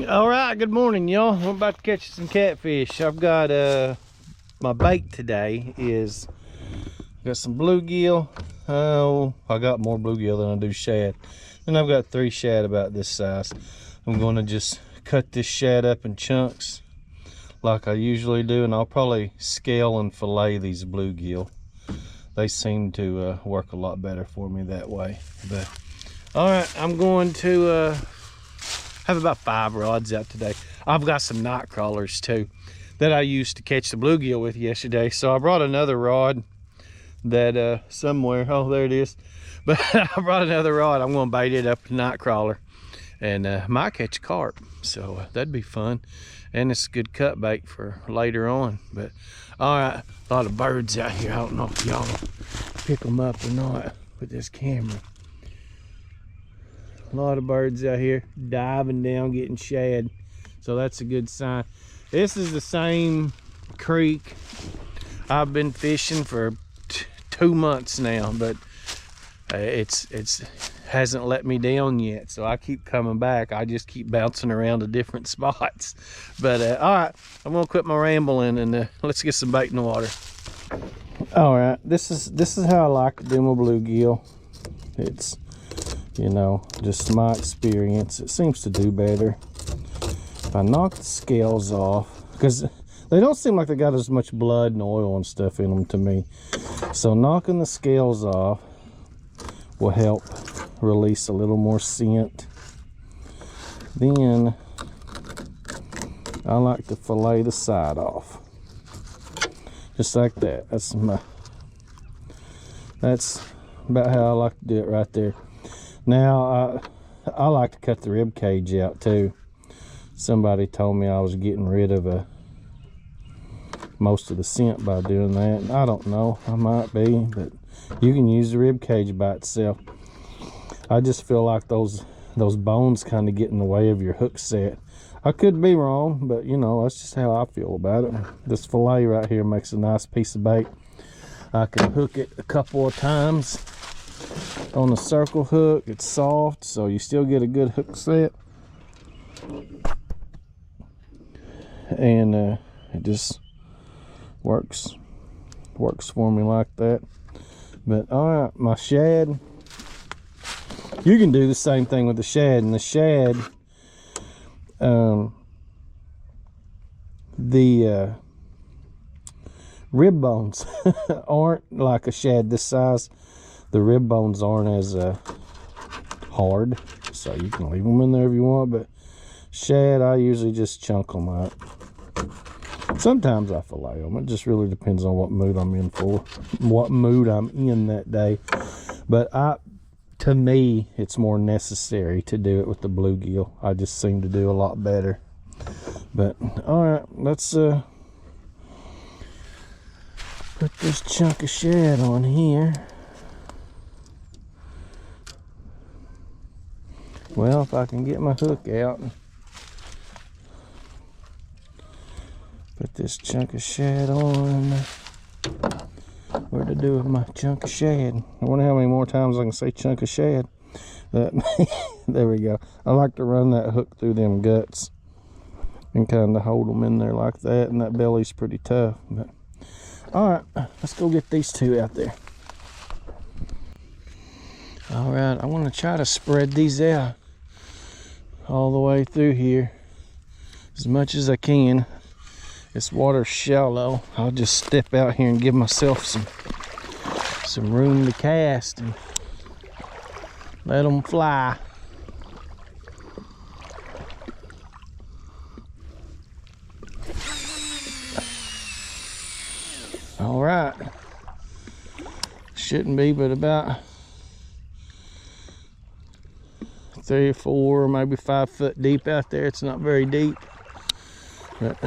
All right, good morning, y'all. We're about to catch some catfish. I've got my bait today is got some bluegill. Oh, I got more bluegill than I do shad. And I've got 3 shad about this size. I'm going to just cut this shad up in chunks like I usually do, and I'll probably scale and fillet these bluegill. They seem to work a lot better for me that way. But all right, I'm going to have about 5 rods out today. I've got some night crawlers too that I used to catch the bluegill with yesterday. So I brought another rod that somewhere, oh there it is. But I brought another rod. I'm gonna bait it up with a night crawler and might catch a carp. So that'd be fun. And it's a good cut bait for later on. But all right, a lot of birds out here. I don't know if y'all pick them up or not with this camera. A lot of birds out here diving down, getting shad. So that's a good sign. This is the same creek I've been fishing for 2 months now, but it's hasn't let me down yet. So I keep coming back. I just keep bouncing around to different spots. But all right, I'm gonna quit my rambling and let's get some bait in the water. All right, this is how I like to do my bluegill. It's, you know, just my experience. It seems to do better if I knock the scales off, because they don't seem like they got as much blood and oil and stuff in them to me. So knocking the scales off will help release a little more scent. Then I like to fillet the side off, just like that. That's about how I like to do it right there. Now, I like to cut the rib cage out too. Somebody told me I was getting rid of most of the scent by doing that. I don't know, I might be, but you can use the rib cage by itself. I just feel like those bones kind of get in the way of your hook set. I could be wrong, but you know, that's just how I feel about it. This fillet right here makes a nice piece of bait. I can hook it a couple of times on a circle hook. It's soft, so you still get a good hook set, and it just works for me like that. But all right, my shad, you can do the same thing with the shad. And the shad, the rib bones aren't like a shad this size. The rib bones aren't as hard, so you can leave them in there if you want. But shad, I usually just chunk them up. Sometimes I fillet them. It just really depends on what mood I'm in that day. But to me, it's more necessary to do it with the bluegill. I just seem to do a lot better. But all right, let's put this chunk of shad on here. Well, if I can get my hook out and put this chunk of shad on. What to do with my chunk of shad? I wonder how many more times I can say chunk of shad. But there we go. I like to run that hook through them guts and kind of hold them in there like that. And that belly's pretty tough. But all right, let's go get these 2 out there. All right, I want to try to spread these out all the way through here as much as I can. This water's shallow. I'll just step out here and give myself some room to cast and let them fly. All right, shouldn't be but about 3 or 4, maybe 5 foot deep out there. It's not very deep. But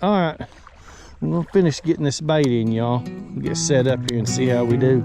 all right, I'm gonna finish getting this bait in, y'all. Get set up here and see how we do.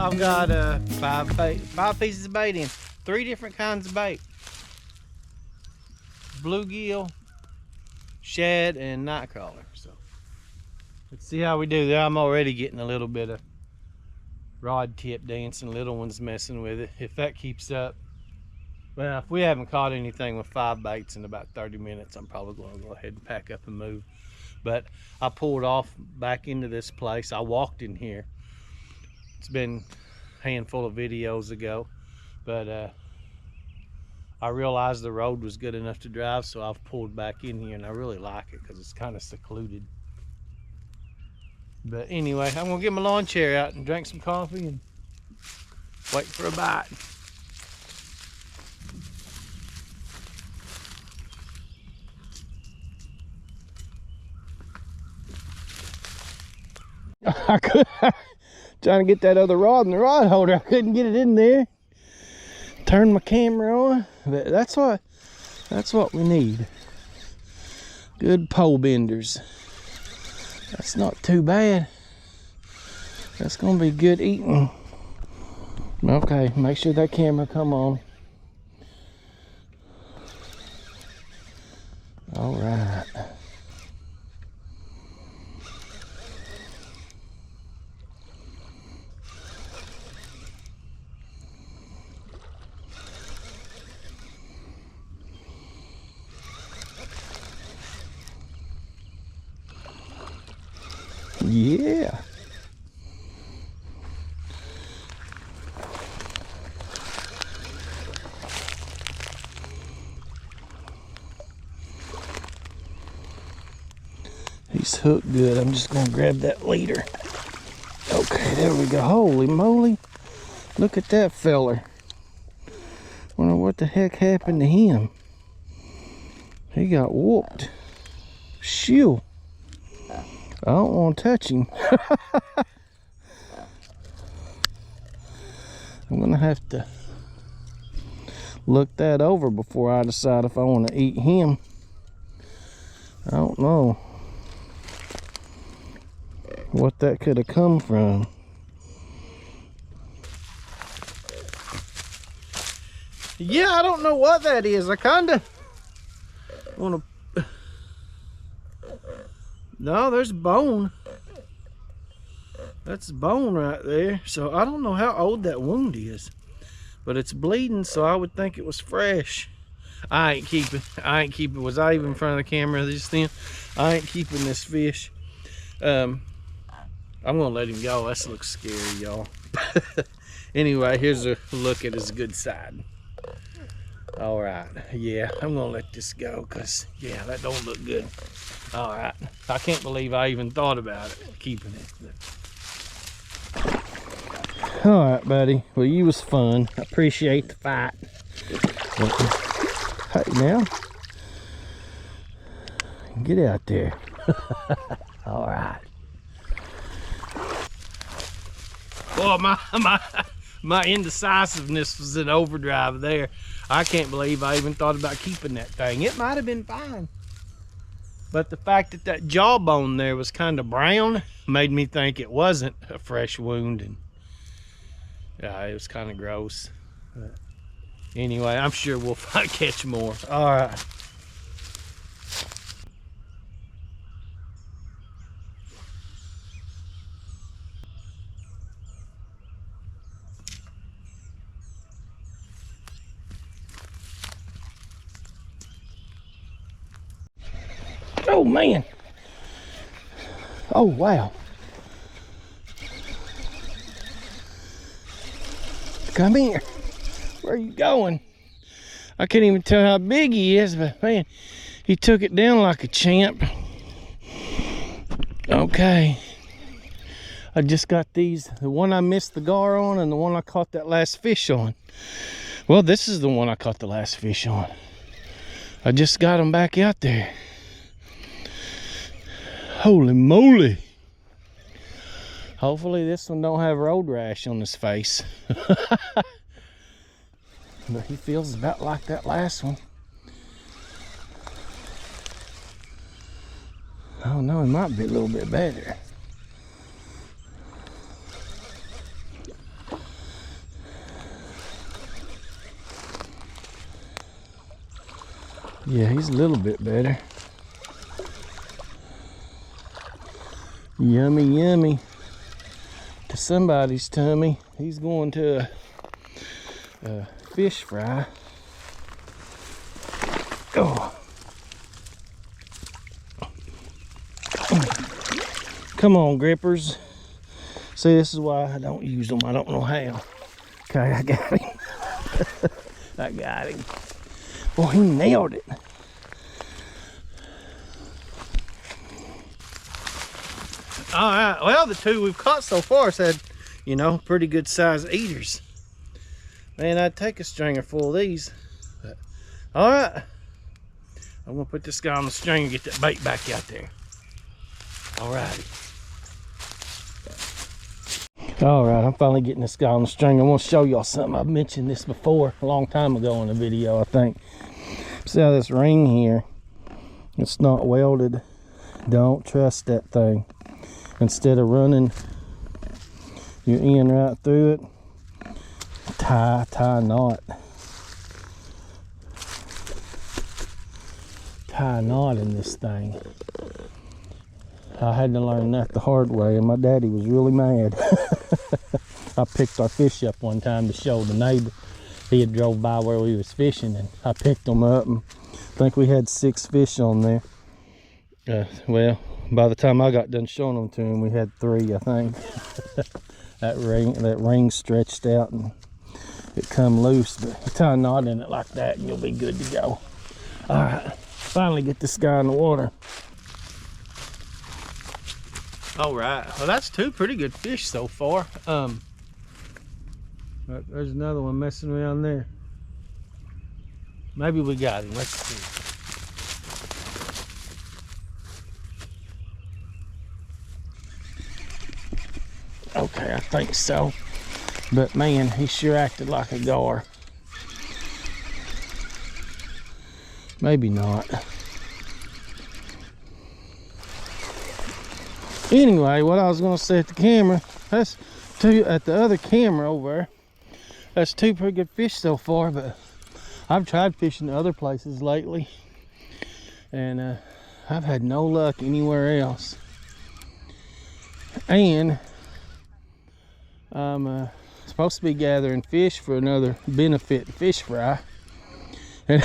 I've got five pieces of bait in. 3 different kinds of bait. Bluegill, shad, and nightcrawler. So let's see how we do there. I'm already getting a little bit of rod tip dancing, little ones messing with it. If that keeps up, well, if we haven't caught anything with 5 baits in about 30 minutes, I'm probably going to go ahead and pack up and move. But I pulled off back into this place. I walked in here. It's been a handful of videos ago, but I realized the road was good enough to drive, so I've pulled back in here, and I really like it because it's kind of secluded. But anyway, I'm gonna get my lawn chair out and drink some coffee and wait for a bite. I could trying to get that other rod in the rod holder. I couldn't get it in there. Turn my camera on, but that's what we need. Good pole benders. That's not too bad. That's gonna be good eating. Okay, make sure that camera come on. All right. Yeah. He's hooked good. I'm just gonna grab that leader. Okay, there we go. Holy moly. Look at that feller. Wonder what the heck happened to him. He got whooped. Shoo. I don't want to touch him. I'm gonna have to look that over before I decide if I want to eat him. I don't know what that could have come from. Yeah, I don't know what that is. I kinda want to. No, there's bone. That's bone right there. So I don't know how old that wound is, but it's bleeding, so I would think it was fresh. I ain't keeping. Was I even in front of the camera just then? I ain't keeping this fish. I'm gonna let him go. That looks scary, y'all. Anyway, here's a look at his good side. All right, yeah, I'm gonna let this go because yeah, that don't look good. All right, I can't believe I even thought about it, keeping it. All right, buddy. Well, you was fun. I appreciate the fight. But, hey, now, get out there. All right. Boy, my indecisiveness was in overdrive there. I can't believe I even thought about keeping that thing. It might have been fine, but the fact that that jawbone there was kind of brown made me think it wasn't a fresh wound, and yeah, it was kind of gross. But anyway, I'm sure we'll catch more. All right. Oh man. Oh wow. Come here. Where are you going? I can't even tell how big he is, but man, he took it down like a champ. Okay. I just got these, the one I missed the gar on and the one I caught that last fish on. Well, this is the one I caught the last fish on. I just got him back out there. Holy moly. Hopefully this one don't have road rash on his face. But he feels about like that last one. I don't know, it might be a little bit better. Yeah, he's a little bit better. Yummy, yummy. To somebody's tummy. He's going to a fish fry. Oh. Come on, grippers. See, this is why I don't use them. I don't know how. Okay, I got him. I got him. Boy, he nailed it. All right, well, the two we've caught so far said, you know, pretty good size eaters. Man, I'd take a stringer full of these. But, all right, I'm gonna put this guy on the string and get that bait back out there. All righty. All right, I'm finally getting this guy on the string. I want to show y'all something. I've mentioned this before, a long time ago in a video, I think. See how this ring here, it's not welded. Don't trust that thing. Instead of running your end right through it, tie a knot. Tie a knot in this thing. I had to learn that the hard way, and my daddy was really mad. I picked our fish up one time to show the neighbor. He had drove by where we was fishing, and I picked them up, and I think we had 6 fish on there. Well, by the time I got done showing them to him, we had 3, I think. that ring stretched out and it come loose, but you tie a knot in it like that and you'll be good to go. All right, finally get this guy in the water. All right, well, that's 2 pretty good fish so far. There's another one messing around there. Maybe we got him. Let's see. Okay, I think so. But man, he sure acted like a gar. Maybe not. Anyway, what I was gonna say at the camera, that's 2 at the other camera over there. That's 2 pretty good fish so far, but I've tried fishing other places lately, and I've had no luck anywhere else. And I'm supposed to be gathering fish for another benefit fish fry. And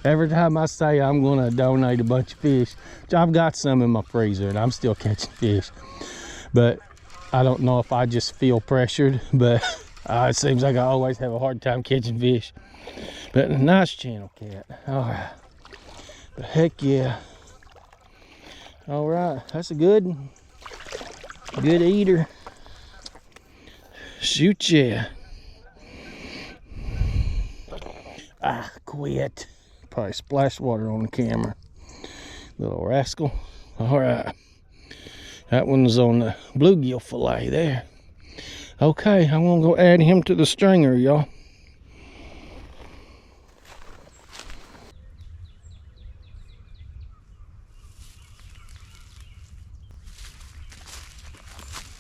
every time I say I'm going to donate a bunch of fish, I've got some in my freezer and I'm still catching fish. But I don't know if I just feel pressured, but it seems like I always have a hard time catching fish. But a nice channel cat. All right. But heck yeah. All right, that's a good eater. Shoot yeah. Quit. Probably splashed water on the camera. Little rascal. All right. That one's on the bluegill fillet there. Okay, I'm gonna go add him to the stringer, y'all.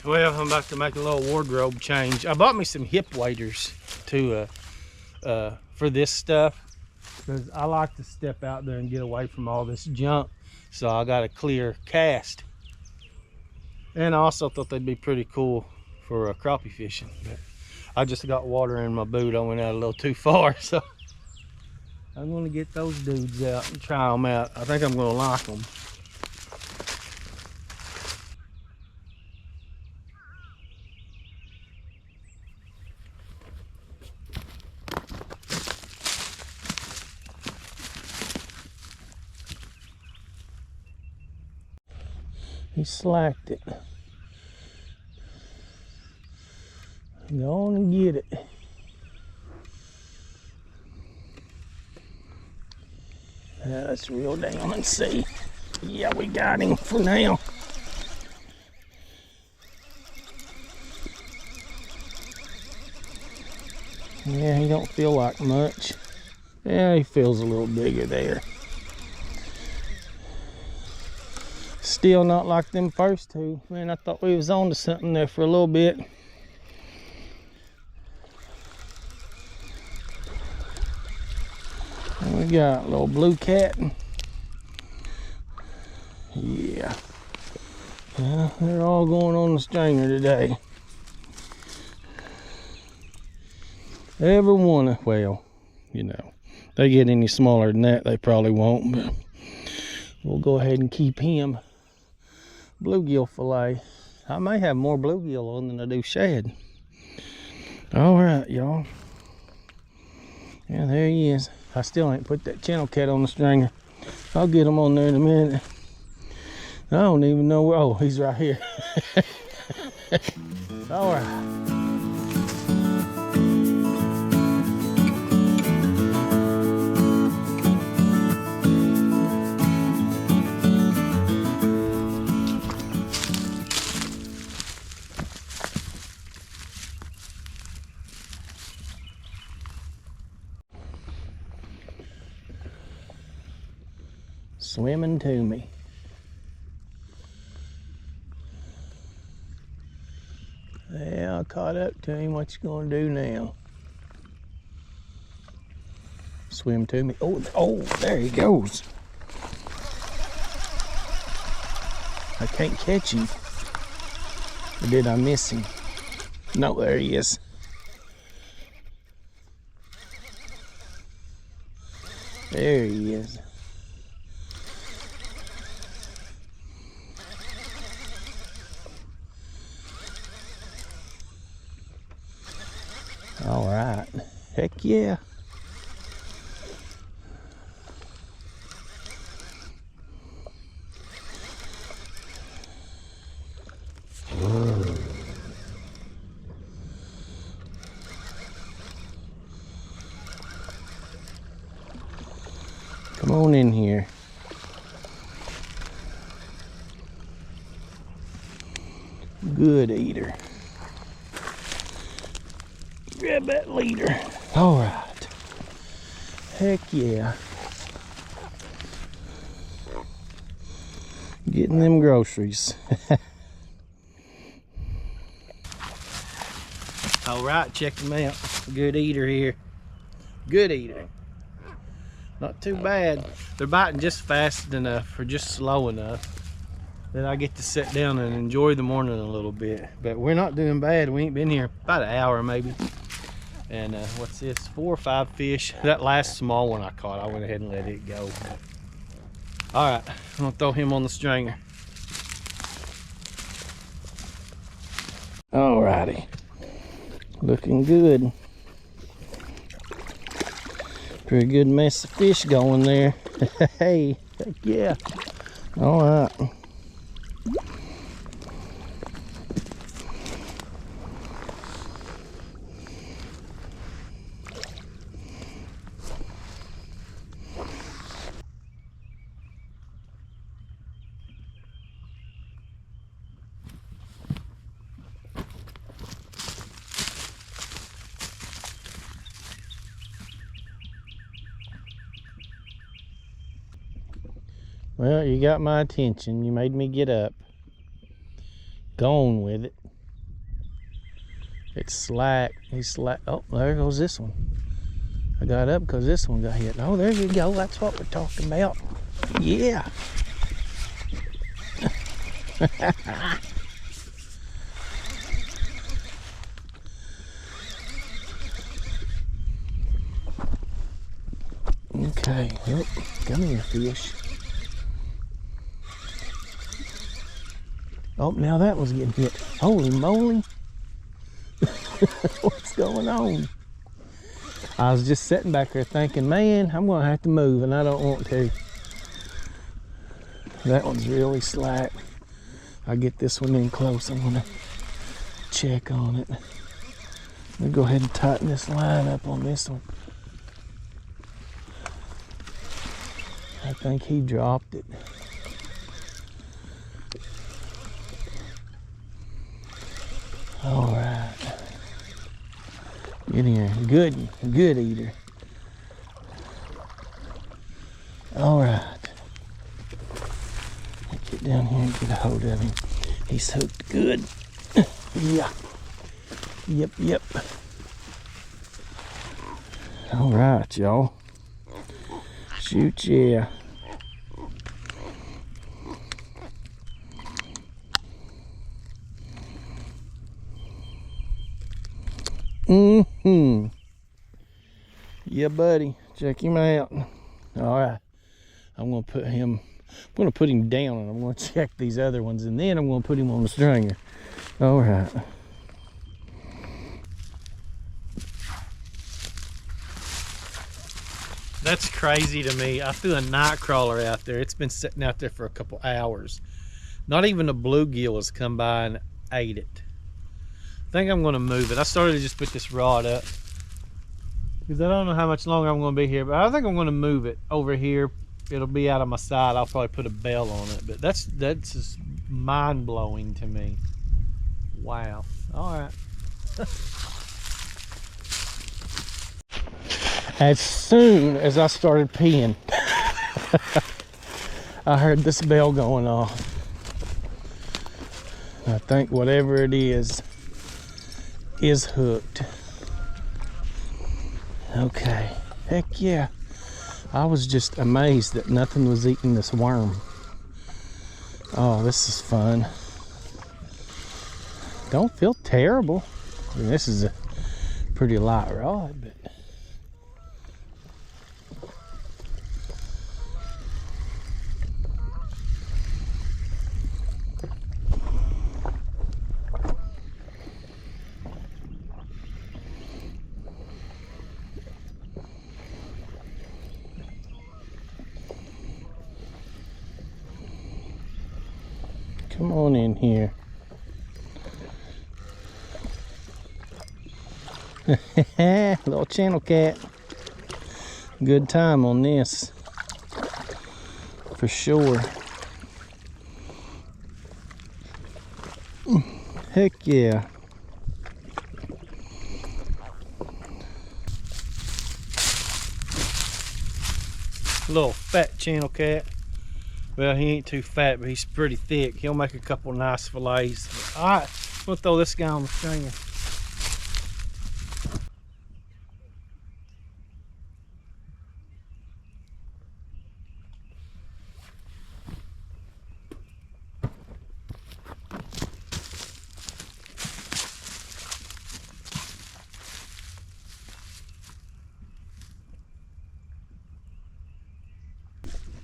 Well, I'm about to make a little wardrobe change. I bought me some hip waders to for this stuff, because I like to step out there and get away from all this junk. So I got a clear cast, and I also thought they'd be pretty cool for crappie fishing. But I just got water in my boot. I went out a little too far, so I'm gonna get those dudes out and try them out. I think I'm gonna like them. He slacked it. Go on and get it. Let's reel down and see. Yeah, we got him for now. Yeah, he don't feel like much. Yeah, he feels a little bigger there. Still not like them first 2. Man, I thought we was on to something there for a little bit. And we got? A little blue cat? Yeah. Well, they're all going on the stringer today. Every one, well, you know, they get any smaller than that, they probably won't, but we'll go ahead and keep him. Bluegill fillet. I may have more bluegill on than I do shad. All right, y'all. Yeah, there he is. I still ain't put that channel cat on the stringer. I'll get him on there in a minute. I don't even know where. Oh, he's right here. All right. Swimming to me. Yeah, I caught up to him. What you gonna do now? Swim to me. Oh, there he goes. I can't catch him. Or did I miss him? No, there he is. There he is. All right. Heck yeah. Come on in here. Good eater. Grab that leader. All right. Heck yeah. Getting them groceries. All right, check them out. Good eater here. Good eater. Not too bad. They're biting just fast enough or just slow enough that I get to sit down and enjoy the morning a little bit. But we're not doing bad. We ain't been here about an hour maybe. And what's this? 4 or 5 fish. That last small one I caught, I went ahead and let it go. All right, I'm gonna throw him on the stringer. All righty, looking good. Pretty good mess of fish going there. Hey, heck yeah. All right. Well, you got my attention. You made me get up. Go on with it. It's slack. He's slack. Oh, there goes this one. I got up because this one got hit. Oh, there you go. That's what we're talking about. Yeah. Okay. Oh, come here, fish. Oh, now that was getting hit. Holy moly. What's going on? I was just sitting back there thinking, man, I'm going to have to move, and I don't want to. That one's really slack. I'll get this one in close. I'm going to check on it. Let me go ahead and tighten this line up on this one. I think he dropped it. All right. Get here. Good eater. All right. Get down here and get a hold of him. He's hooked good. Yeah. Yep. All right, y'all. Shoot, yeah. Mm-hmm. Yeah, buddy. Check him out. All right. I'm gonna put him down, and I'm gonna check these other ones, and then I'm gonna put him on the stringer. All right. That's crazy to me. I threw a night crawler out there. It's been sitting out there for a couple hours. Not even a bluegill has come by and ate it. I think I'm gonna move it. I started to just put this rod up because I don't know how much longer I'm gonna be here, but I think I'm gonna move it over here. It'll be out of my sight. I'll probably put a bell on it, but that's just mind-blowing to me. Wow. All right. As soon as I started peeing, I heard this bell going off. I think whatever it is hooked. Okay. Heck yeah. I was just amazed that nothing was eating this worm. Oh, this is fun. Don't feel terrible. I mean, this is a pretty light rod, but come on in here. Little channel cat. Good time on this. For sure. Heck yeah. Little fat channel cat. Well, he ain't too fat, but he's pretty thick. He'll make a couple nice fillets. All right, we'll throw this guy on the stringer.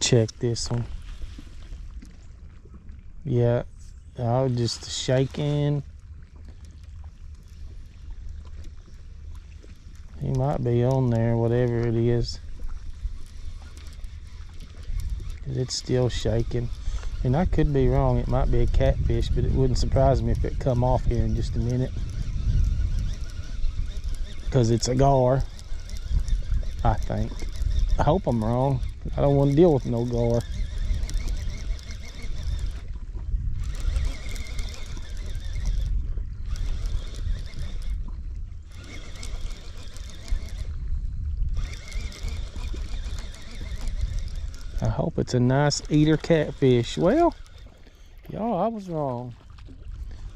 Check this one. Yeah, I was just shaking. He might be on there, whatever it is. It's still shaking. And I could be wrong, it might be a catfish, but it wouldn't surprise me if it come off here in just a minute. Because it's a gar, I think. I hope I'm wrong. I don't want to deal with no gar. I hope it's a nice eater catfish. Well, y'all, I was wrong.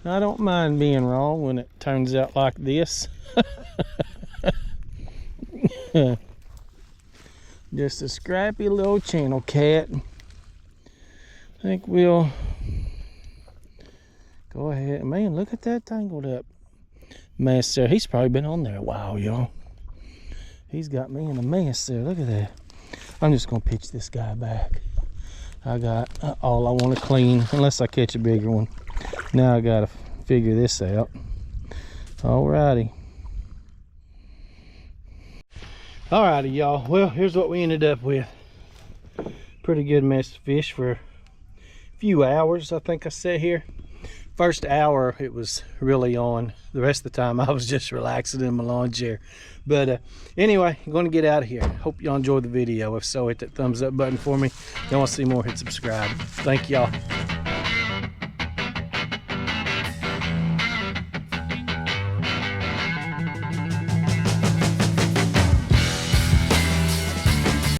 I don't mind being wrong when it turns out like this. Just a scrappy little channel cat. I think we'll go ahead. Man, look at that tangled up mess there. He's probably been on there a while, y'all. He's got me in a mess there. Look at that. I'm just gonna pitch this guy back. I got all I want to clean, unless I catch a bigger one. Now I gotta figure this out. Alrighty. Alrighty, y'all. Well, here's what we ended up with. Pretty good mess of fish for a few hours, I think I sat here. First hour, it was really on. The rest of the time, I was just relaxing in my lawn chair. But anyway, I'm going to get out of here. Hope y'all enjoyed the video. If so, hit that thumbs up button for me. If you want to see more, hit subscribe. Thank y'all.